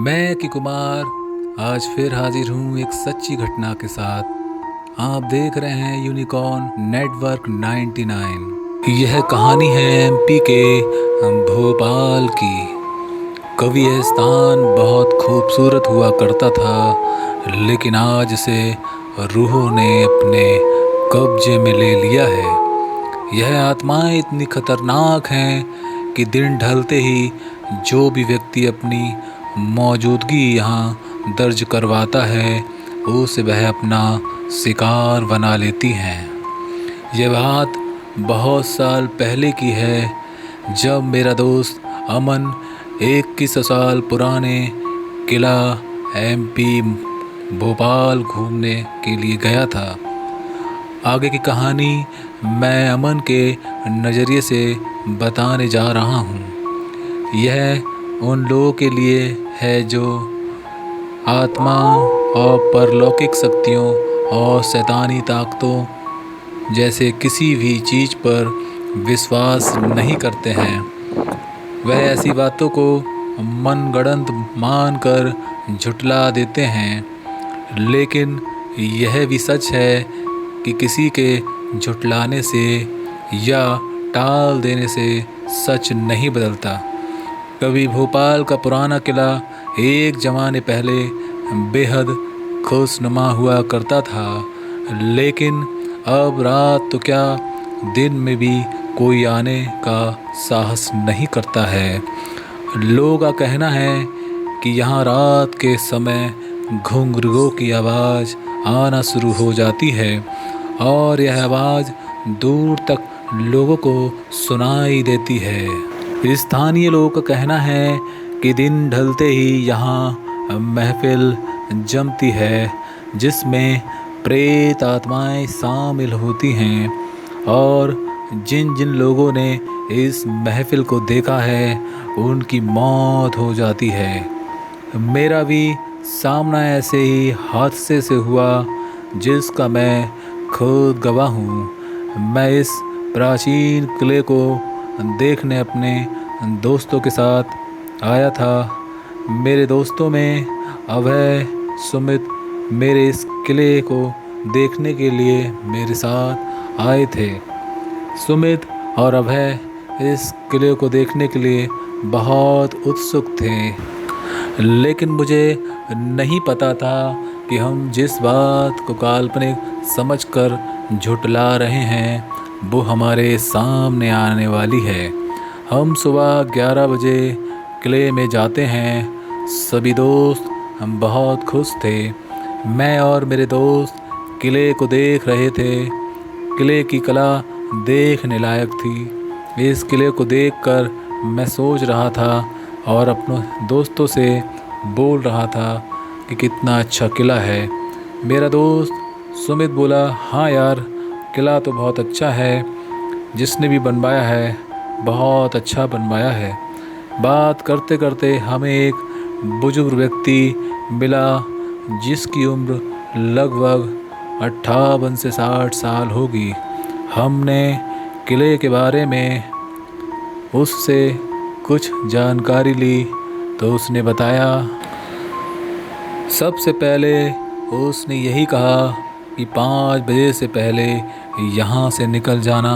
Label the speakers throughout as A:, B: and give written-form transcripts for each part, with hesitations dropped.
A: मैं कि कुमार आज फिर हाजिर हूँ एक सच्ची घटना के साथ। आप देख रहे हैं यूनिकॉर्न नेटवर्क 99। यह कहानी है एमपी के भोपाल की। कभी यह स्थान बहुत खूबसूरत हुआ करता था, लेकिन आज इसे रूहों ने अपने कब्जे में ले लिया है। यह आत्माएं इतनी खतरनाक हैं कि दिन ढलते ही जो भी व्यक्ति अपनी मौजूदगी यहाँ दर्ज करवाता है उसे वह अपना शिकार बना लेती हैं। यह बात बहुत साल पहले की है, जब मेरा दोस्त अमन 21 साल पुराने किला एमपी भोपाल घूमने के लिए गया था। आगे की कहानी मैं अमन के नज़रिए से बताने जा रहा हूँ। यह उन लोगों के लिए है जो आत्माओं और परलौकिक शक्तियों और शैतानी ताकतों जैसे किसी भी चीज़ पर विश्वास नहीं करते हैं। वह ऐसी बातों को मनगढ़ंत मानकर झुठला देते हैं, लेकिन यह भी सच है कि किसी के झुठलाने से या टाल देने से सच नहीं बदलता। कभी भोपाल का पुराना किला एक ज़माने पहले बेहद खुशनुमा हुआ करता था, लेकिन अब रात तो क्या दिन में भी कोई आने का साहस नहीं करता है। लोगों का कहना है कि यहाँ रात के समय घुंघरूओं की आवाज़ आना शुरू हो जाती है और यह आवाज़ दूर तक लोगों को सुनाई देती है। स्थानीय लोगों का कहना है कि दिन ढलते ही यहाँ महफिल जमती है, जिसमें प्रेत आत्माएं शामिल होती हैं, और जिन जिन लोगों ने इस महफिल को देखा है उनकी मौत हो जाती है। मेरा भी सामना ऐसे ही हादसे से हुआ जिसका मैं खुद गवाह हूँ। मैं इस प्राचीन किले को देखने अपने दोस्तों के साथ आया था। मेरे दोस्तों में अभय, सुमित मेरे इस किले को देखने के लिए मेरे साथ आए थे। सुमित और अभय इस किले को देखने के लिए बहुत उत्सुक थे, लेकिन मुझे नहीं पता था कि हम जिस बात को काल्पनिक समझकर झुठला रहे हैं वो हमारे सामने आने वाली है। हम सुबह 11 बजे किले में जाते हैं। सभी दोस्त हम बहुत खुश थे। मैं और मेरे दोस्त किले को देख रहे थे। किले की कला देखने लायक थी। इस किले को देखकर मैं सोच रहा था और अपने दोस्तों से बोल रहा था कि कितना अच्छा किला है। मेरा दोस्त सुमित बोला, हाँ यार, किला तो बहुत अच्छा है, जिसने भी बनवाया है बहुत अच्छा बनवाया है। बात करते करते हमें एक बुजुर्ग व्यक्ति मिला जिसकी उम्र लगभग 58 से 60 साल होगी। हमने किले के बारे में उससे कुछ जानकारी ली तो उसने बताया। सबसे पहले उसने यही कहा कि 5 बजे से पहले यहाँ से निकल जाना,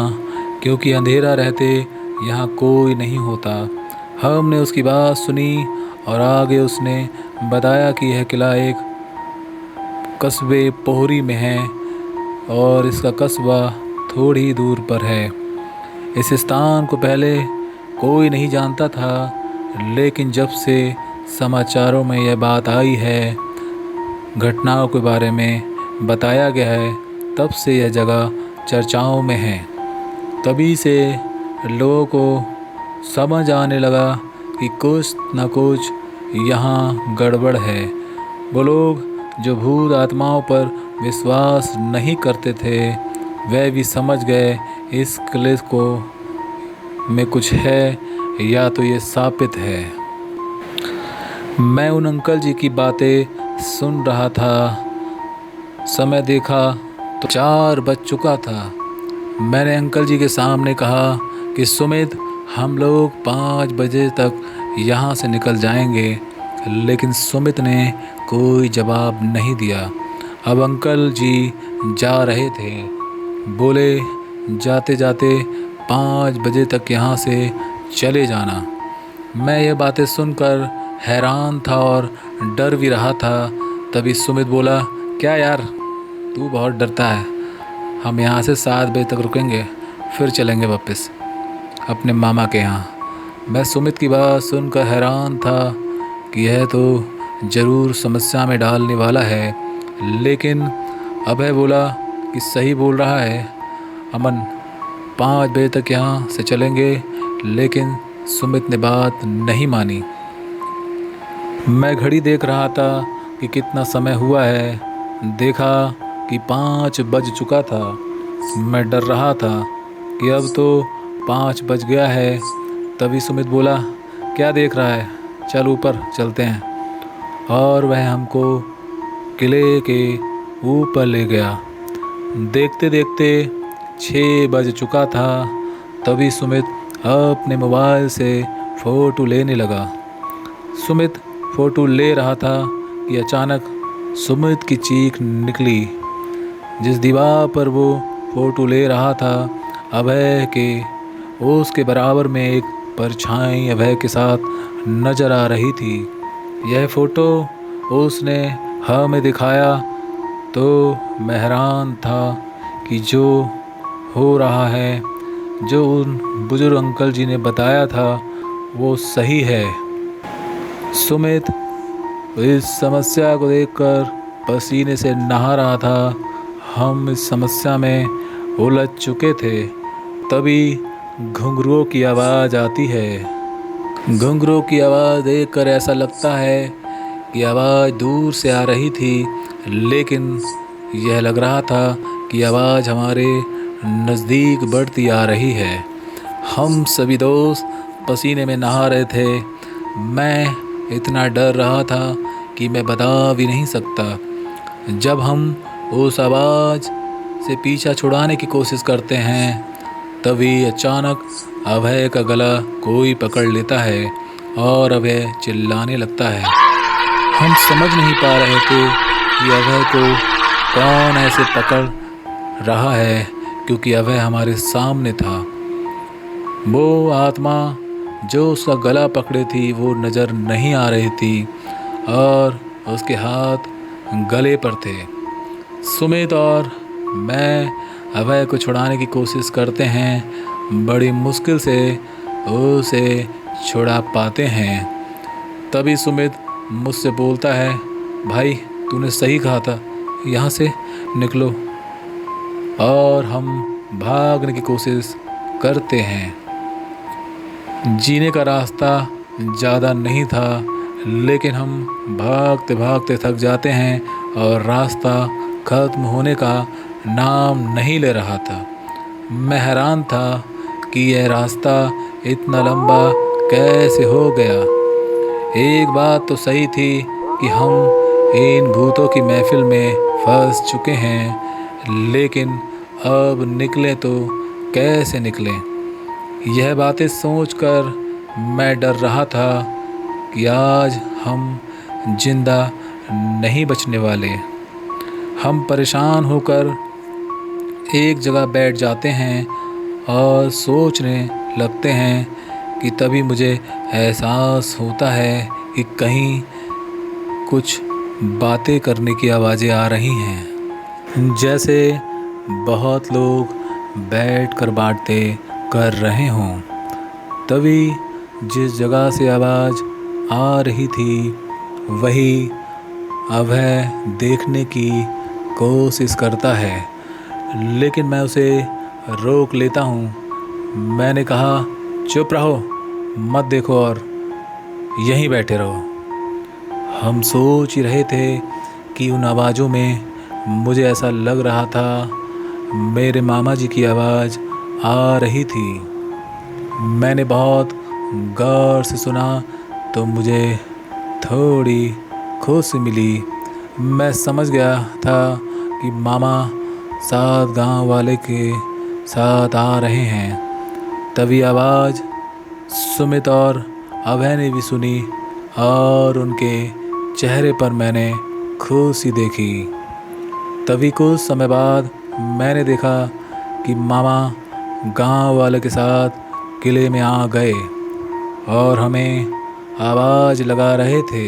A: क्योंकि अंधेरा रहते यहाँ कोई नहीं होता। हमने उसकी बात सुनी और आगे उसने बताया कि यह किला एक कस्बे पोहरी में है और इसका कस्बा थोड़ी दूर पर है। इस स्थान को पहले कोई नहीं जानता था, लेकिन जब से समाचारों में यह बात आई है, घटनाओं के बारे में बताया गया है, तब से यह जगह चर्चाओं में है। तभी से लोगों को समझ आने लगा कि कुछ न कुछ यहाँ गड़बड़ है। वो लोग जो भूत आत्माओं पर विश्वास नहीं करते थे, वह भी समझ गए इस किले को में कुछ है, या तो ये साबित है। मैं उन अंकल जी की बातें सुन रहा था। समय देखा तो 4 बज चुका था। मैंने अंकल जी के सामने कहा कि सुमित, हम लोग 5 बजे तक यहाँ से निकल जाएंगे, लेकिन सुमित ने कोई जवाब नहीं दिया। अब अंकल जी जा रहे थे। बोले, जाते जाते 5 बजे तक यहाँ से चले जाना। मैं ये बातें सुनकर हैरान था और डर भी रहा था। तभी सुमित बोला, क्या यार, तू बहुत डरता है। हम यहाँ से 7 बजे तक रुकेंगे, फिर चलेंगे वापस अपने मामा के यहाँ। मैं सुमित की बात सुनकर हैरान था कि यह तो ज़रूर समस्या में डालने वाला है। लेकिन अभय बोला कि सही बोल रहा है अमन, 5 बजे तक यहाँ से चलेंगे। लेकिन सुमित ने बात नहीं मानी। मैं घड़ी देख रहा था कि कितना समय हुआ है। देखा कि 5 बज चुका था। मैं डर रहा था कि अब तो 5 बज गया है। तभी सुमित बोला, क्या देख रहा है, चल ऊपर चलते हैं। और वह हमको किले के ऊपर ले गया। देखते देखते 6 बज चुका था। तभी सुमित अपने मोबाइल से फ़ोटो लेने लगा। सुमित फ़ोटो ले रहा था कि अचानक सुमित की चीख निकली। जिस दीवार पर वो फ़ोटो ले रहा था, अभय के उसके बराबर में एक परछाई अभय के साथ नज़र आ रही थी। यह फ़ोटो उसने हमें दिखाया तो मैं हैरान था कि जो हो रहा है, जो उन बुजुर्ग अंकल जी ने बताया था, वो सही है। सुमित इस समस्या को देखकर पसीने से नहा रहा था। हम इस समस्या में उलझ चुके थे। तभी घुंघरुओं की आवाज़ आती है। घुंघरुओं की आवाज़ देखकर ऐसा लगता है कि आवाज़ दूर से आ रही थी, लेकिन यह लग रहा था कि आवाज़ हमारे नज़दीक बढ़ती आ रही है। हम सभी दोस्त पसीने में नहा रहे थे। मैं इतना डर रहा था कि मैं बता भी नहीं सकता। जब हम उस आवाज़ से पीछा छुड़ाने की कोशिश करते हैं, तभी अचानक अभय का गला कोई पकड़ लेता है और अभय चिल्लाने लगता है। हम समझ नहीं पा रहे थे कि अभय को कौन ऐसे पकड़ रहा है, क्योंकि अभय हमारे सामने था। वो आत्मा जो उसका गला पकड़े थी वो नज़र नहीं आ रही थी और उसके हाथ गले पर थे। सुमित और मैं अभय को छुड़ाने की कोशिश करते हैं। बड़ी मुश्किल से उसे छुड़ा पाते हैं। तभी सुमित मुझसे बोलता है, भाई तूने सही कहा था, यहाँ से निकलो। और हम भागने की कोशिश करते हैं। जीने का रास्ता ज़्यादा नहीं था, लेकिन हम भागते भागते थक जाते हैं और रास्ता ख़त्म होने का नाम नहीं ले रहा था। मैं हैरान था कि यह रास्ता इतना लंबा कैसे हो गया। एक बात तो सही थी कि हम इन भूतों की महफिल में फंस चुके हैं, लेकिन अब निकले तो कैसे निकलें। यह बातें सोचकर मैं डर रहा था कि आज हम जिंदा नहीं बचने वाले। हम परेशान होकर एक जगह बैठ जाते हैं और सोचने लगते हैं कि तभी मुझे एहसास होता है कि कहीं कुछ बातें करने की आवाज़ें आ रही हैं, जैसे बहुत लोग बैठकर बातें कर रहे हों। तभी जिस जगह से आवाज़ आ रही थी, वही अभय देखने की कोशिश करता है, लेकिन मैं उसे रोक लेता हूँ। मैंने कहा, चुप रहो, मत देखो और यहीं बैठे रहो। हम सोच ही रहे थे कि उन आवाज़ों में मुझे ऐसा लग रहा था मेरे मामा जी की आवाज़ आ रही थी। मैंने बहुत गौर से सुना तो मुझे थोड़ी खुशी मिली। मैं समझ गया था कि मामा साथ गांव वाले के साथ आ रहे हैं। तभी आवाज़ सुमित और अभय ने भी सुनी और उनके चेहरे पर मैंने खुशी देखी। तभी कुछ समय बाद मैंने देखा कि मामा गांव वाले के साथ किले में आ गए और हमें आवाज़ लगा रहे थे।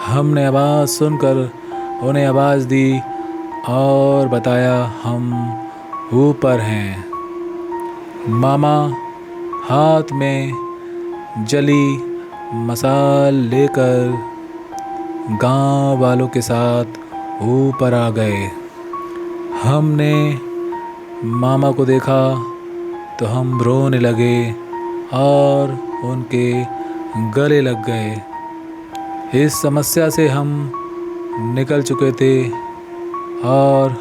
A: हमने आवाज़ सुनकर उन्हें आवाज़ दी और बताया हम ऊपर हैं। मामा हाथ में जली मसाल लेकर गांव वालों के साथ ऊपर आ गए। हमने मामा को देखा तो हम रोने लगे और उनके गले लग गए। इस समस्या से हम निकल चुके थे और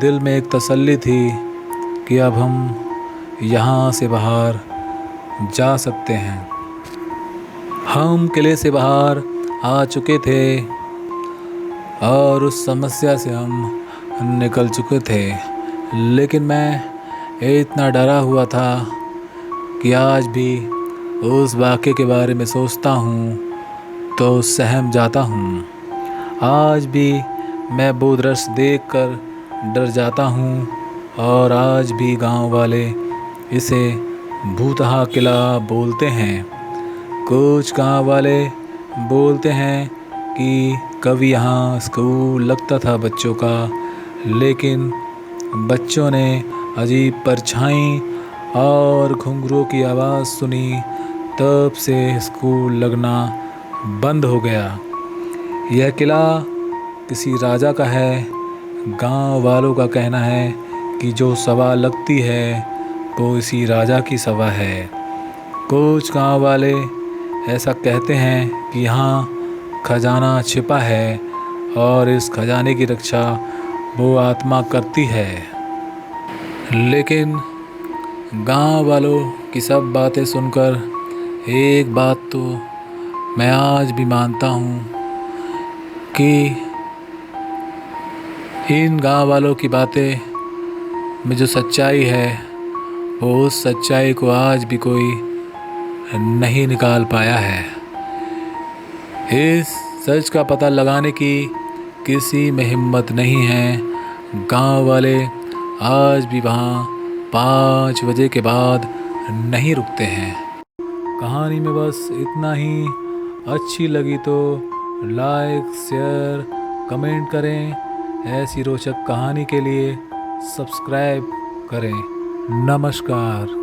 A: दिल में एक तसल्ली थी कि अब हम यहाँ से बाहर जा सकते हैं। हम किले से बाहर आ चुके थे और उस समस्या से हम निकल चुके थे, लेकिन मैं इतना डरा हुआ था कि आज भी उस वाक़े के बारे में सोचता हूँ तो सहम जाता हूँ। आज भी मैं वो दृश्य देखकर डर जाता हूँ और आज भी गांव वाले इसे भूतहा किला बोलते हैं। कुछ गांव वाले बोलते हैं कि कभी यहाँ स्कूल लगता था बच्चों का, लेकिन बच्चों ने अजीब परछाई और घुंघरूओं की आवाज़ सुनी, तब से स्कूल लगना बंद हो गया। यह किला किसी राजा का है। गांव वालों का कहना है कि जो सवा लगती है वो इसी राजा की सवा है। कुछ गांव वाले ऐसा कहते हैं कि यहाँ खजाना छिपा है और इस खजाने की रक्षा वो आत्मा करती है। लेकिन गांव वालों की सब बातें सुनकर एक बात तो मैं आज भी मानता हूँ कि इन गांव वालों की बातें में जो सच्चाई है वो उस सच्चाई को आज भी कोई नहीं निकाल पाया है। इस सच का पता लगाने की किसी में हिम्मत नहीं है। गांव वाले आज भी वहाँ 5 बजे के बाद नहीं रुकते हैं। कहानी में बस इतना ही। अच्छी लगी तो लाइक, शेयर, कमेंट करें। ऐसी रोचक कहानी के लिए सब्सक्राइब करें। नमस्कार।